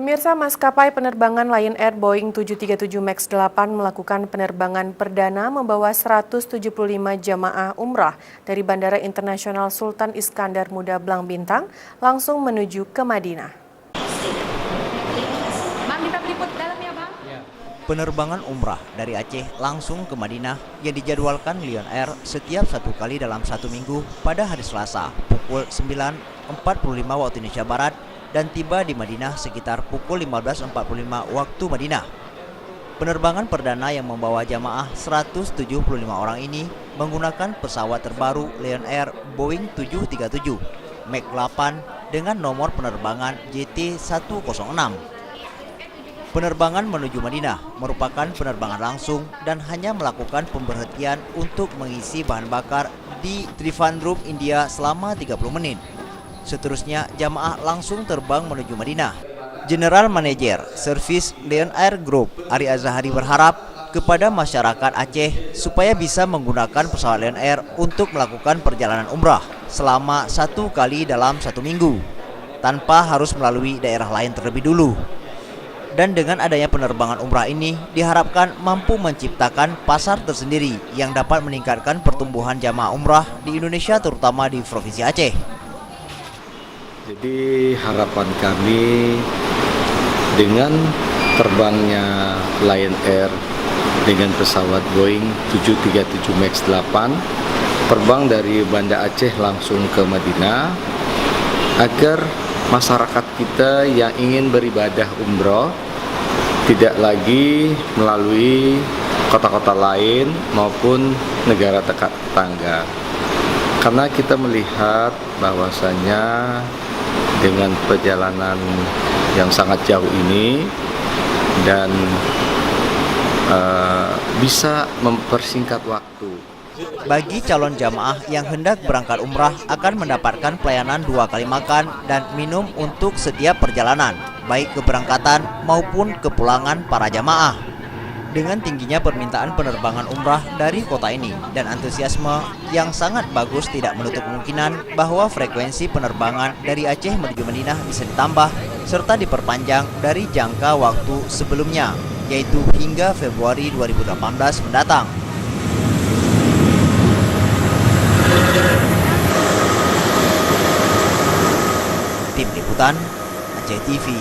Pemirsa, maskapai penerbangan Lion Air Boeing 737 MAX 8 melakukan penerbangan perdana membawa 175 jamaah umrah dari Bandara Internasional Sultan Iskandar Muda Blang Bintang langsung menuju ke Madinah. Penerbangan umrah dari Aceh langsung ke Madinah yang dijadwalkan Lion Air setiap 1 kali dalam 1 minggu pada hari Selasa pukul 9.45 waktu Indonesia Barat dan tiba di Madinah sekitar pukul 15.45 waktu Madinah. Penerbangan perdana yang membawa jamaah 175 orang ini menggunakan pesawat terbaru Lion Air Boeing 737 MAX 8 dengan nomor penerbangan JT106. Penerbangan menuju Madinah merupakan penerbangan langsung dan hanya melakukan pemberhentian untuk mengisi bahan bakar di Trivandrum, India selama 30 menit. Seterusnya, jamaah langsung terbang menuju Madinah. General Manager Service Lion Air Group, Ari Azhari berharap kepada masyarakat Aceh supaya bisa menggunakan pesawat Lion Air untuk melakukan perjalanan umrah selama 1 kali dalam 1 minggu, tanpa harus melalui daerah lain terlebih dulu. Dan dengan adanya penerbangan umrah ini diharapkan mampu menciptakan pasar tersendiri yang dapat meningkatkan pertumbuhan jamaah umrah di Indonesia terutama di Provinsi Aceh. Jadi harapan kami dengan terbangnya Lion Air dengan pesawat Boeing 737 MAX 8 terbang dari Banda Aceh langsung ke Madinah agar masyarakat kita yang ingin beribadah umroh tidak lagi melalui kota-kota lain maupun negara tetangga. Karena kita melihat bahwasanya dengan perjalanan yang sangat jauh ini dan bisa mempersingkat waktu. Bagi calon jamaah yang hendak berangkat umrah akan mendapatkan pelayanan 2 kali makan dan minum untuk setiap perjalanan, baik keberangkatan maupun kepulangan para jamaah. Dengan tingginya permintaan penerbangan umrah dari kota ini dan antusiasme yang sangat bagus tidak menutup kemungkinan bahwa frekuensi penerbangan dari Aceh menuju Madinah bisa ditambah serta diperpanjang dari jangka waktu sebelumnya, yaitu hingga Februari 2018 mendatang. Tim Liputan Aceh TV.